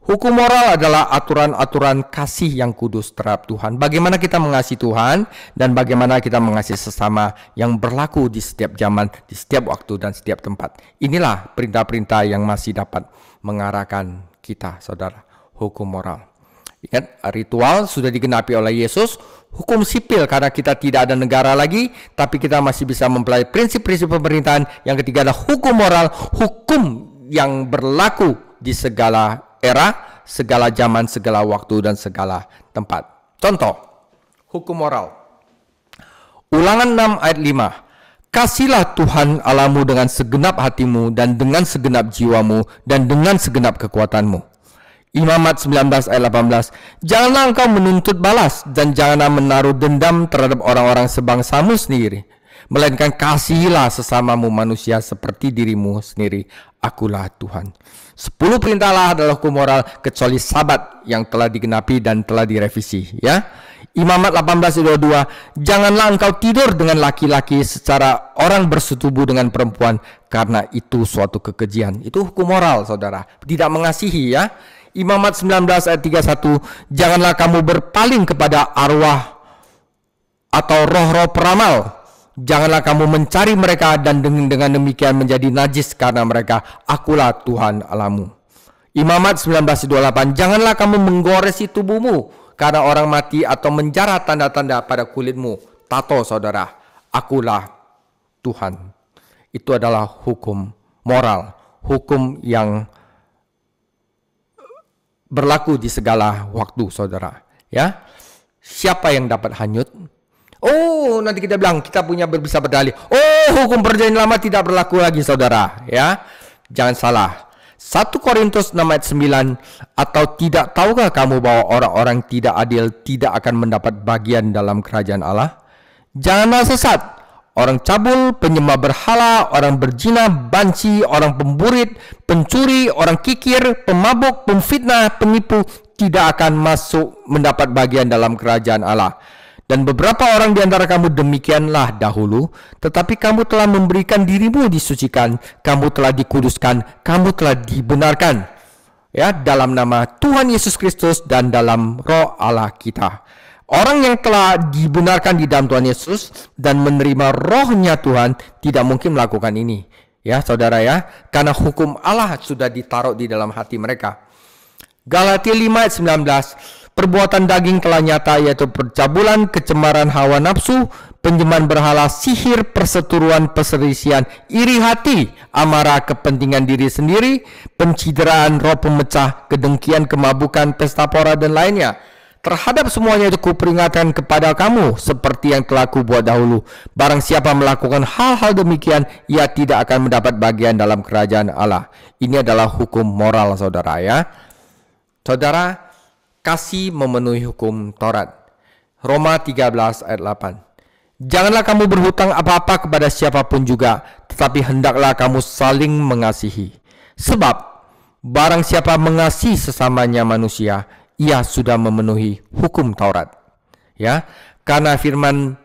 Hukum moral adalah aturan-aturan kasih yang kudus terhadap Tuhan. Bagaimana kita mengasihi Tuhan dan bagaimana kita mengasihi sesama yang berlaku di setiap zaman, di setiap waktu dan setiap tempat. Inilah perintah-perintah yang masih dapat mengarahkan kita, saudara. Hukum moral. Ingat, ritual sudah digenapi oleh Yesus. Hukum sipil karena kita tidak ada negara lagi, tapi kita masih bisa mempelajari prinsip-prinsip pemerintahan. Yang ketiga adalah hukum moral, hukum yang berlaku di segala era, segala zaman, segala waktu, dan segala tempat. Contoh, hukum moral. Ulangan 6 ayat 5. Kasihlah Tuhan Allahmu dengan segenap hatimu, dan dengan segenap jiwamu, dan dengan segenap kekuatanmu. Imamat 19 ayat 18. Janganlah engkau menuntut balas, dan janganlah menaruh dendam terhadap orang-orang sebangsamu sendiri, melainkan kasihilah sesamamu manusia seperti dirimu sendiri. Akulah Tuhan. 10 perintah Allah adalah hukum moral kecuali Sabat yang telah digenapi dan telah direvisi, ya. Imamat 18:22. Janganlah engkau tidur dengan laki-laki secara orang bersetubuh dengan perempuan, karena itu suatu kekejian. Itu hukum moral, saudara. Tidak mengasihi, ya. Imamat 19 ayat 31. Janganlah kamu berpaling kepada arwah atau roh-roh peramal. Janganlah kamu mencari mereka dan dengan demikian menjadi najis karena mereka. Akulah Tuhan Allahmu. Imamat 19:28. Janganlah kamu menggoresi tubuhmu karena orang mati atau menjarah tanda-tanda pada kulitmu. Tato, saudara. Akulah Tuhan. Itu adalah hukum moral, hukum yang berlaku di segala waktu, saudara. Ya, siapa yang dapat hanyut? Oh, nanti kita bilang kita punya bisa berdalih. Oh, hukum perjanjian lama tidak berlaku lagi, saudara. Ya, jangan salah. 1 Korintus 6 ayat 9. Atau tidak tahukah kamu bahwa orang-orang tidak adil tidak akan mendapat bagian dalam kerajaan Allah? Janganlah sesat. Orang cabul, penyembah berhala, orang berzina, banci, orang pemburit, pencuri, orang kikir, pemabuk, pemfitnah, penipu tidak akan masuk mendapat bagian dalam kerajaan Allah. Dan beberapa orang di antara kamu demikianlah dahulu, tetapi kamu telah memberikan dirimu disucikan, kamu telah dikuduskan, kamu telah dibenarkan, ya, dalam nama Tuhan Yesus Kristus dan dalam Roh Allah kita. Orang yang telah dibenarkan di dalam Tuhan Yesus dan menerima Rohnya Tuhan tidak mungkin melakukan ini, ya, saudara, ya, karena hukum Allah sudah ditaruh di dalam hati mereka. Galatia 5 ayat 19. Perbuatan daging telah nyata, yaitu percabulan, kecemaran hawa nafsu, penyembahan berhala, sihir, perseteruan, perselisihan, iri hati, amarah, kepentingan diri sendiri, pencideraan, roh pemecah, kedengkian, kemabukan, pesta pora, dan lainnya. Terhadap semuanya itu kuperingatkan kepada kamu, seperti yang telah kubuat dahulu. Barang siapa melakukan hal-hal demikian, ia tidak akan mendapat bagian dalam kerajaan Allah. Ini adalah hukum moral, saudara, ya. Saudara, kasih memenuhi hukum Taurat. Roma 13 ayat 8. Janganlah kamu berhutang apa-apa kepada siapapun juga, tetapi hendaklah kamu saling mengasihi. Sebab barang siapa mengasihi sesamanya manusia, ia sudah memenuhi hukum Taurat. Ya, karena firman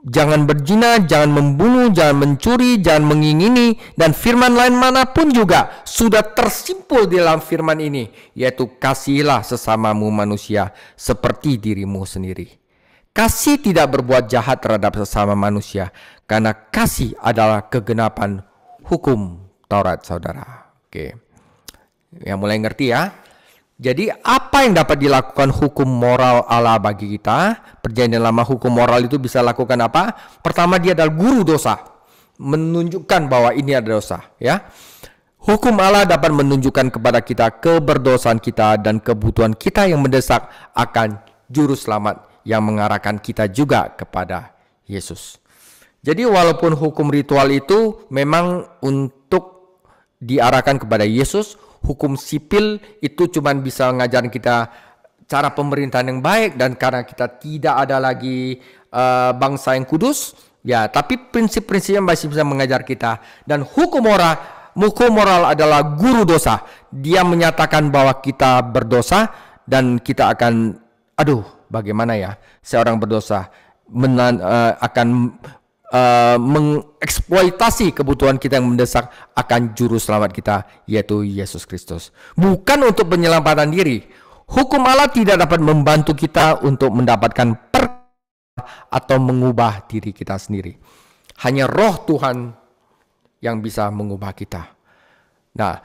jangan berzina, jangan membunuh, jangan mencuri, jangan mengingini, dan firman lain manapun juga sudah tersimpul di dalam firman ini, yaitu kasihilah sesamamu manusia seperti dirimu sendiri. Kasih tidak berbuat jahat terhadap sesama manusia, karena kasih adalah kegenapan hukum Taurat, saudara. Oke, yang mulai ngerti, ya. Jadi apa yang dapat dilakukan hukum moral Allah bagi kita? Perjanjian lama hukum moral itu bisa lakukan apa? Pertama, dia adalah guru dosa, menunjukkan bahwa ini adalah dosa, ya. Hukum Allah dapat menunjukkan kepada kita keberdosaan kita dan kebutuhan kita yang mendesak akan juru selamat yang mengarahkan kita juga kepada Yesus. Jadi walaupun hukum ritual itu memang untuk diarahkan kepada Yesus, hukum sipil itu cuma bisa mengajarkan kita cara pemerintahan yang baik, dan karena kita tidak ada lagi bangsa yang kudus, ya, tapi prinsip-prinsipnya masih bisa mengajar kita. Dan hukum moral adalah guru dosa. Dia menyatakan bahwa kita berdosa dan kita akan, bagaimana ya, seorang berdosa akan mengeksploitasi kebutuhan kita yang mendesak akan juru selamat kita, yaitu Yesus Kristus. Bukan untuk penyelamatan diri. Hukum Allah tidak dapat membantu kita untuk mendapatkan atau mengubah diri kita sendiri. Hanya Roh Tuhan yang bisa mengubah kita. Nah,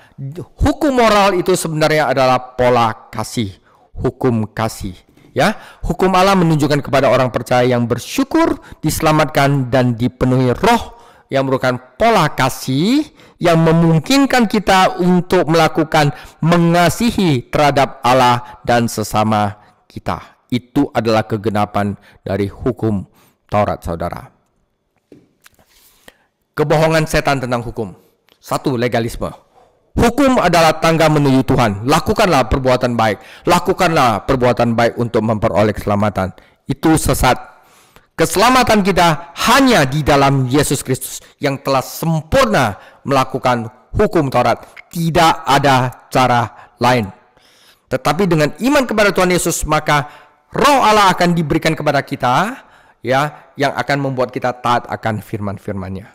hukum moral itu sebenarnya adalah pola kasih, hukum kasih. Ya, hukum Allah menunjukkan kepada orang percaya yang bersyukur, diselamatkan dan dipenuhi Roh yang merupakan pola kasih yang memungkinkan kita untuk melakukan mengasihi terhadap Allah dan sesama kita. Itu adalah kegenapan dari hukum Taurat, saudara. Kebohongan setan tentang hukum. 1. Legalisme. Hukum adalah tangga menuju Tuhan. Lakukanlah perbuatan baik. Lakukanlah perbuatan baik untuk memperoleh keselamatan. Itu sesat. Keselamatan kita hanya di dalam Yesus Kristus yang telah sempurna melakukan hukum Taurat. Tidak ada cara lain. Tetapi dengan iman kepada Tuhan Yesus, maka Roh Allah akan diberikan kepada kita, ya, yang akan membuat kita taat akan firman-firman-Nya.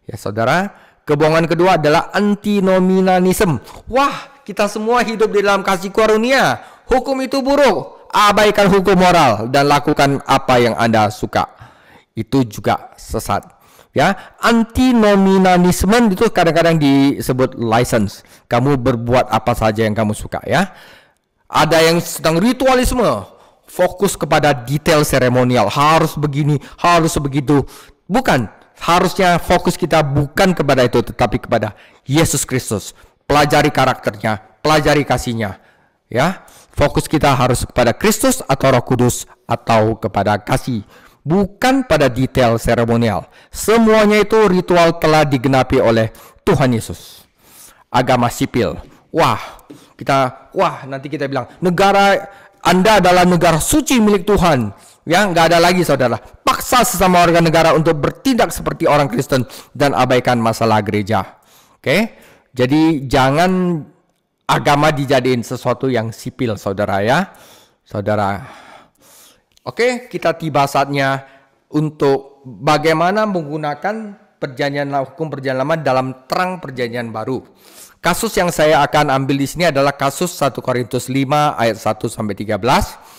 Ya, saudara. Kebohongan kedua adalah antinomianisme. Wah, kita semua hidup di dalam kasih karunia. Hukum itu buruk. Abaikan hukum moral dan lakukan apa yang Anda suka. Itu juga sesat. Ya, antinomianisme itu kadang-kadang disebut license. Kamu berbuat apa saja yang kamu suka, ya. Ada yang sedang ritualisme, fokus kepada detail seremonial, harus begini, harus begitu. Bukan. Harusnya fokus kita bukan kepada itu, tetapi kepada Yesus Kristus. Pelajari karakternya, pelajari kasihnya. Ya, fokus kita harus kepada Kristus atau Roh Kudus atau kepada kasih, bukan pada detail seremonial. Semuanya itu ritual telah digenapi oleh Tuhan Yesus. Agama sipil. Nanti kita bilang negara Anda adalah negara suci milik Tuhan. Ya, nggak ada lagi, saudara. Paksa sesama warga negara untuk bertindak seperti orang Kristen dan abaikan masalah gereja. Oke, jadi jangan agama dijadiin sesuatu yang sipil, saudara, ya, saudara. Oke, kita tiba saatnya untuk bagaimana menggunakan hukum perjanjian lama dalam terang perjanjian baru. Kasus yang saya akan ambil di sini adalah kasus 1 Korintus 5 ayat 1 sampai 13.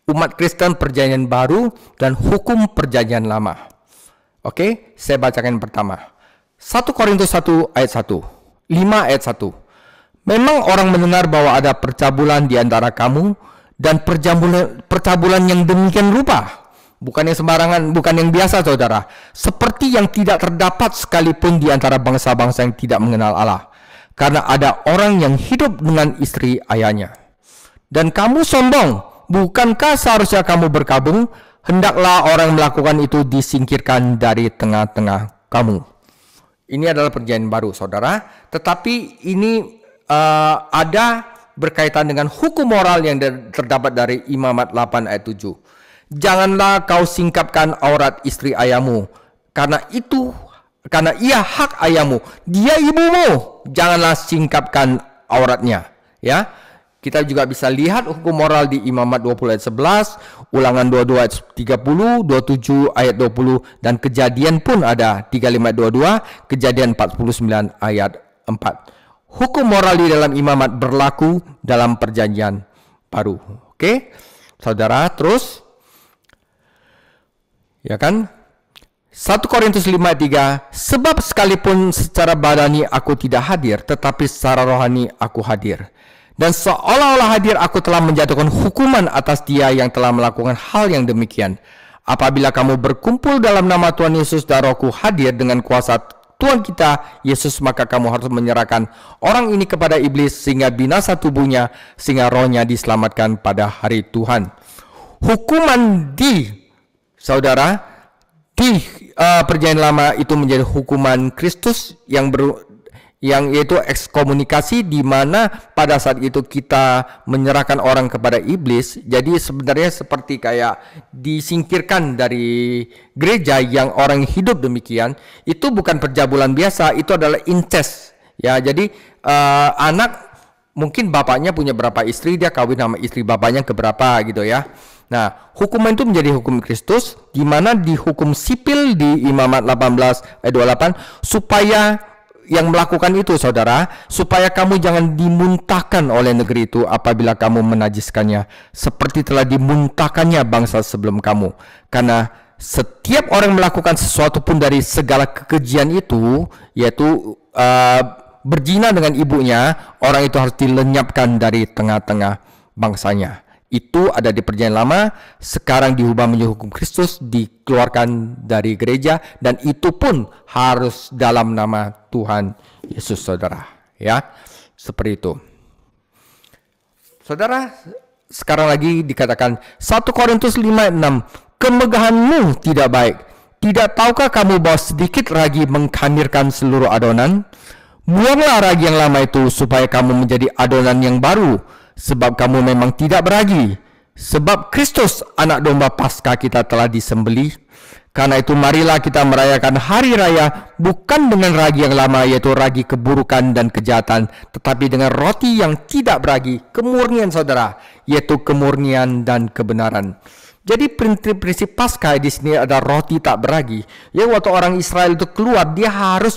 Umat Kristen perjanjian baru dan hukum perjanjian lama. Oke, saya bacakan yang pertama. 1 Korintus 1 ayat 1. 5 ayat 1. Memang orang mendengar bahwa ada percabulan di antara kamu dan percabulan yang demikian rupa. Bukan yang sembarangan, bukan yang biasa, saudara. Seperti yang tidak terdapat sekalipun di antara bangsa-bangsa yang tidak mengenal Allah. Karena ada orang yang hidup dengan istri ayahnya. Dan kamu sombong. Bukankah seharusnya kamu berkabung? Hendaklah orang melakukan itu disingkirkan dari tengah-tengah kamu. Ini adalah perjanjian baru, saudara. Tetapi ini ada berkaitan dengan hukum moral yang terdapat dari Imamat 8 ayat 7. Janganlah kau singkapkan aurat istri ayahmu, karena ia hak ayahmu, dia ibumu. Janganlah singkapkan auratnya, ya. Kita juga bisa lihat hukum moral di Imamat 20 ayat 11, Ulangan 22 ayat 30, 27 ayat 20, dan Kejadian pun ada 35 ayat 22, Kejadian 49 ayat 4. Hukum moral di dalam imamat berlaku dalam perjanjian baru. Oke, saudara, terus ya kan? 1 Korintus 5 ayat 3, sebab sekalipun secara badani aku tidak hadir, tetapi secara rohani aku hadir. Dan seolah-olah hadir aku telah menjatuhkan hukuman atas dia yang telah melakukan hal yang demikian. Apabila kamu berkumpul dalam nama Tuhan Yesus dan Rohku hadir dengan kuasa Tuhan kita Yesus, maka kamu harus menyerahkan orang ini kepada iblis sehingga binasa tubuhnya, sehingga rohnya diselamatkan pada hari Tuhan. Hukuman saudara, di perjanjian lama itu menjadi hukuman Kristus yang yaitu ekskomunikasi, di mana pada saat itu kita menyerahkan orang kepada iblis. Jadi sebenarnya seperti kayak disingkirkan dari gereja yang orang hidup demikian. Itu bukan percabulan biasa, itu adalah incest. Ya, jadi anak mungkin bapaknya punya berapa istri, dia kawin sama istri bapaknya keberapa gitu ya. Nah, hukuman itu menjadi hukum Kristus, di mana di hukum sipil di Imamat 18 ayat 28, supaya yang melakukan itu, saudara, supaya kamu jangan dimuntahkan oleh negeri itu apabila kamu menajiskannya, seperti telah dimuntahkannya bangsa sebelum kamu. Karena setiap orang melakukan sesuatu pun dari segala kekejian itu, yaitu berzina dengan ibunya, orang itu harus dilenyapkan dari tengah-tengah bangsanya. Itu ada di Perjanjian Lama, sekarang diubah menjadi hukum Kristus, dikeluarkan dari gereja, dan itu pun harus dalam nama Tuhan Yesus, saudara. Ya, seperti itu. Saudara, sekarang lagi dikatakan 1 Korintus 5:6, kemegahanmu tidak baik. Tidak tahukah kamu bahwa sedikit ragi mengkhamirkan seluruh adonan? Buanglah ragi yang lama itu supaya kamu menjadi adonan yang baru, sebab kamu memang tidak beragi. Sebab Kristus anak domba Paskah kita telah disembelih. Karena itu marilah kita merayakan hari raya bukan dengan ragi yang lama, yaitu ragi keburukan dan kejahatan, tetapi dengan roti yang tidak beragi, kemurnian, saudara, yaitu kemurnian dan kebenaran. Jadi prinsip Paskah di sini ada roti tak beragi. Ya, waktu orang Israel itu keluar, dia harus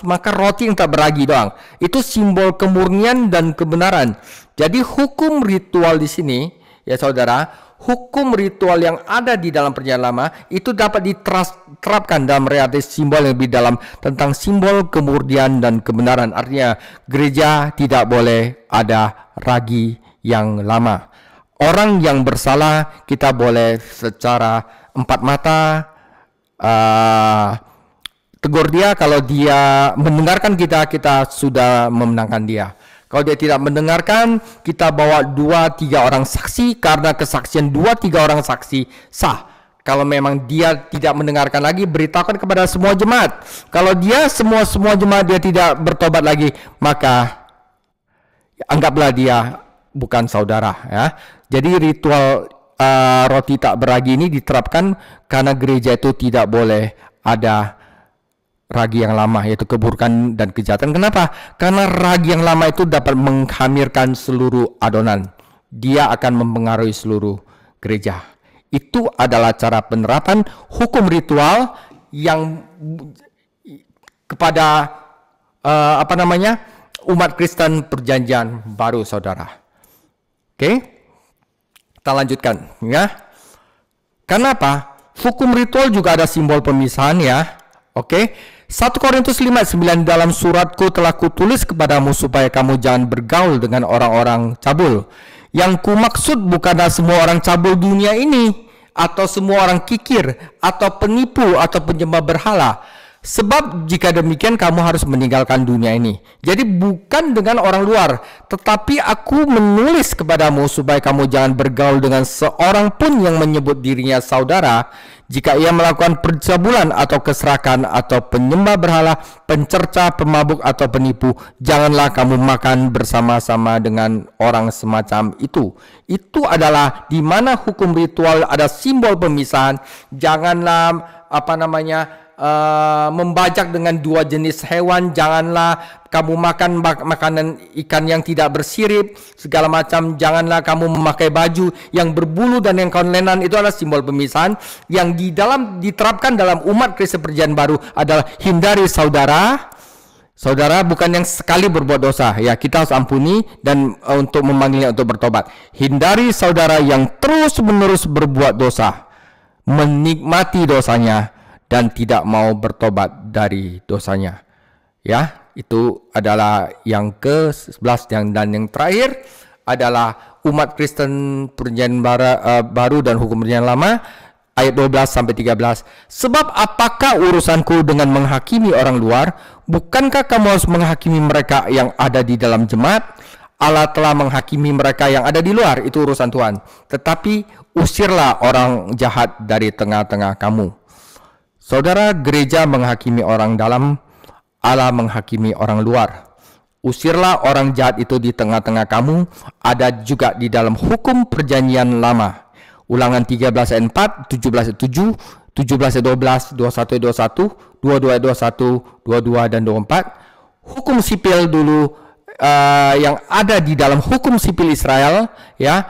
makan roti yang tak beragi doang. Itu simbol kemurnian dan kebenaran. Jadi hukum ritual di sini, ya saudara, hukum ritual yang ada di dalam Perjanjian Lama itu dapat diterapkan dalam realitas simbol yang lebih dalam tentang simbol kemurnian dan kebenaran. Artinya gereja tidak boleh ada ragi yang lama. Orang yang bersalah kita boleh secara empat mata tegur dia. Kalau dia mendengarkan kita sudah memenangkan dia. Kalau dia tidak mendengarkan, kita bawa 2-3 orang saksi, karena kesaksian 2-3 orang saksi sah. Kalau memang dia tidak mendengarkan lagi, beritahukan kepada semua jemaat. Kalau dia semua jemaat dia tidak bertobat lagi, maka anggaplah dia bukan saudara, ya. Jadi ritual roti tak beragi ini diterapkan karena gereja itu tidak boleh ada ragi yang lama, yaitu keburukan dan kejahatan. Kenapa? Karena ragi yang lama itu dapat mengkhamirkan seluruh adonan. Dia akan mempengaruhi seluruh gereja. Itu adalah cara penerapan hukum ritual yang kepada umat Kristen Perjanjian Baru, saudara. Oke? Kita lanjutkan, ya. Kenapa? Hukum ritual juga ada simbol pemisahan, ya. Oke. 1 Korintus 5:9, dalam suratku telah kutulis kepadamu supaya kamu jangan bergaul dengan orang-orang cabul. Yang kumaksud bukanlah semua orang cabul dunia ini, atau semua orang kikir, atau penipu, atau penyembah berhala. Sebab jika demikian kamu harus meninggalkan dunia ini. Jadi bukan dengan orang luar, tetapi aku menulis kepadamu supaya kamu jangan bergaul dengan seorang pun yang menyebut dirinya saudara, jika ia melakukan percabulan atau keserakan atau penyembah berhala, pencerca, pemabuk atau penipu. Janganlah kamu makan bersama-sama dengan orang semacam itu. Itu adalah di mana hukum ritual ada simbol pemisahan. Janganlah membajak dengan 2 jenis hewan. Janganlah kamu makan makanan ikan yang tidak bersirip, segala macam. Janganlah kamu memakai baju yang berbulu dan yang kaulenan. Itu adalah simbol pemisahan yang diterapkan dalam umat Kristen Perjanjian Baru adalah hindari saudara. Saudara bukan yang sekali berbuat dosa, ya, kita harus ampuni dan untuk memanggilnya untuk bertobat. Hindari saudara yang terus-menerus berbuat dosa, menikmati dosanya dan tidak mau bertobat dari dosanya. Ya, itu adalah yang ke-11. Dan yang terakhir adalah umat Kristen Perjanjian Baru dan hukum Perjanjian Lama ayat 12-13. Sebab apakah urusanku dengan menghakimi orang luar? Bukankah kamu harus menghakimi mereka yang ada di dalam jemaat? Allah telah menghakimi mereka yang ada di luar, itu urusan Tuhan. Tetapi usirlah orang jahat dari tengah-tengah kamu. Saudara, gereja menghakimi orang dalam, Allah menghakimi orang luar. Usirlah orang jahat itu di tengah-tengah kamu, ada juga di dalam hukum Perjanjian Lama. Ulangan 13 ayat 4, 17 ayat 7, 17 ayat 12, 21 ayat 21, 22 ayat 21, 22 dan 24. Hukum sipil dulu yang ada di dalam hukum sipil Israel, ya,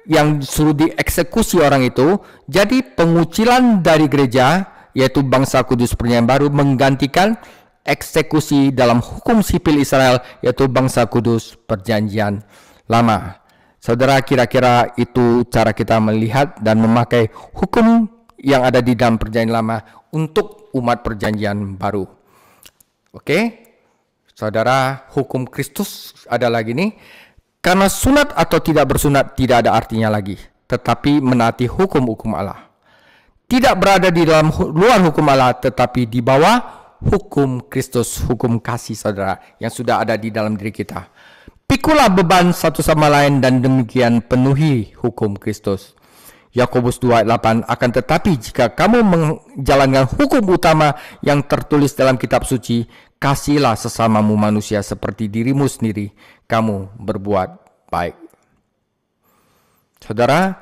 yang suruh dieksekusi orang itu. Jadi pengucilan dari gereja, yaitu bangsa kudus perjanjian baru, menggantikan eksekusi dalam hukum sipil Israel, yaitu bangsa kudus perjanjian lama. Saudara, kira-kira itu cara kita melihat dan memakai hukum yang ada di dalam perjanjian lama untuk umat perjanjian baru. Oke, saudara, hukum Kristus adalah gini: karena sunat atau tidak bersunat tidak ada artinya lagi, tetapi menaati hukum-hukum Allah. Tidak berada di dalam luar hukum Allah, tetapi di bawah hukum Kristus, hukum kasih, saudara, yang sudah ada di dalam diri kita. Pikulah beban satu sama lain dan demikian penuhi hukum Kristus. Yakobus 2:8, akan tetapi jika kamu menjalankan hukum utama yang tertulis dalam kitab suci, kasihilah sesamamu manusia seperti dirimu sendiri, kamu berbuat baik. Saudara,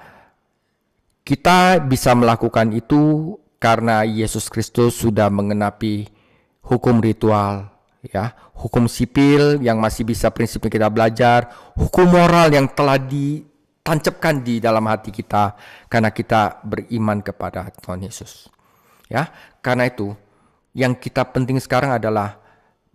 kita bisa melakukan itu karena Yesus Kristus sudah mengenapi hukum ritual, ya, hukum sipil yang masih bisa prinsipnya kita belajar, hukum moral yang telah ditancapkan di dalam hati kita karena kita beriman kepada Tuhan Yesus. Ya, karena itu yang kita penting sekarang adalah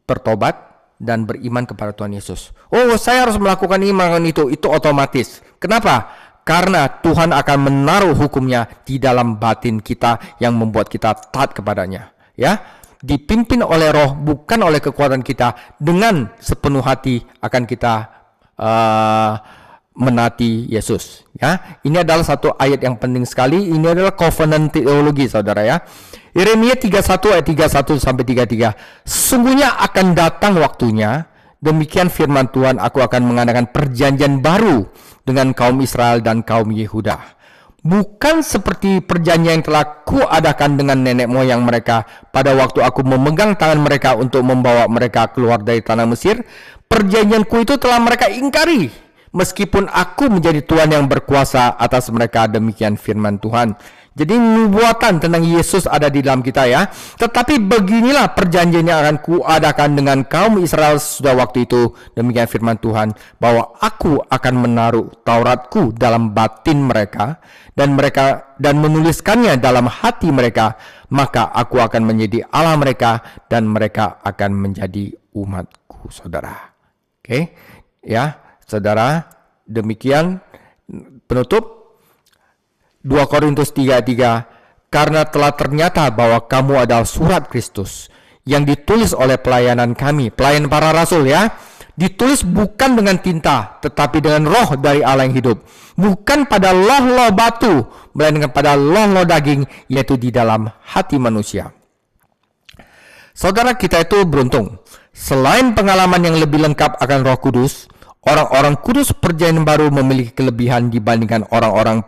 bertobat dan beriman kepada Tuhan Yesus. Oh, saya harus melakukan iman itu otomatis. Kenapa? Karena Tuhan akan menaruh hukumnya di dalam batin kita yang membuat kita taat kepadanya. Ya, dipimpin oleh Roh, bukan oleh kekuatan kita. Dengan sepenuh hati akan kita menaati Yesus. Ya, ini adalah satu ayat yang penting sekali. Ini adalah covenant teologi, saudara, ya. Yeremia 31 ayat 31 sampai 33. Sesungguhnya akan datang waktunya, demikian firman Tuhan, aku akan mengadakan perjanjian baru dengan kaum Israel dan kaum Yehuda. Bukan seperti perjanjian yang telah kuadakan dengan nenek moyang mereka pada waktu aku memegang tangan mereka untuk membawa mereka keluar dari tanah Mesir. Perjanjianku itu telah mereka ingkari, meskipun aku menjadi Tuhan yang berkuasa atas mereka, demikian firman Tuhan. Jadi nubuatan tentang Yesus ada di dalam kita, ya. Tetapi beginilah perjanjian yang akan kuadakan dengan kaum Israel sudah waktu itu, demikian firman Tuhan, bahwa aku akan menaruh Tauratku dalam batin mereka dan menuliskannya dalam hati mereka, maka aku akan menjadi Allah mereka dan mereka akan menjadi umatku, saudara. Oke, ya, saudara, demikian penutup 2 Korintus 3:3, karena telah ternyata bahwa kamu adalah surat Kristus yang ditulis oleh pelayanan kami, pelayan para rasul, ya, ditulis bukan dengan tinta tetapi dengan Roh dari Allah yang hidup, bukan pada loh-loh batu melainkan pada loh-loh daging, yaitu di dalam hati manusia. Saudara, kita itu beruntung. Selain pengalaman yang lebih lengkap akan Roh Kudus, orang-orang kudus perjanjian baru memiliki kelebihan dibandingkan orang-orang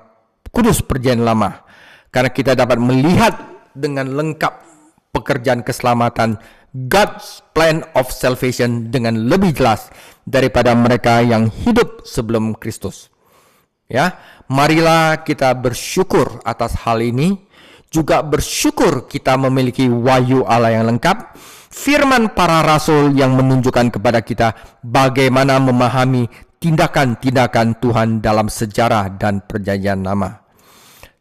kudus perjanjian lama, karena kita dapat melihat dengan lengkap pekerjaan keselamatan, God's plan of salvation, dengan lebih jelas daripada mereka yang hidup sebelum Kristus. Ya, marilah kita bersyukur atas hal ini. Juga bersyukur kita memiliki wahyu Allah yang lengkap, firman para rasul yang menunjukkan kepada kita bagaimana memahami tindakan-tindakan Tuhan dalam sejarah dan perjanjian lama.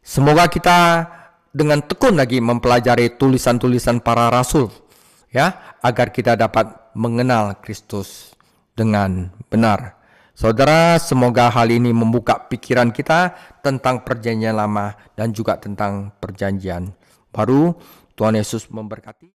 Semoga kita dengan tekun lagi mempelajari tulisan-tulisan para rasul, ya, agar kita dapat mengenal Kristus dengan benar. Saudara, semoga hal ini membuka pikiran kita tentang perjanjian lama dan juga tentang perjanjian baru. Tuhan Yesus memberkati.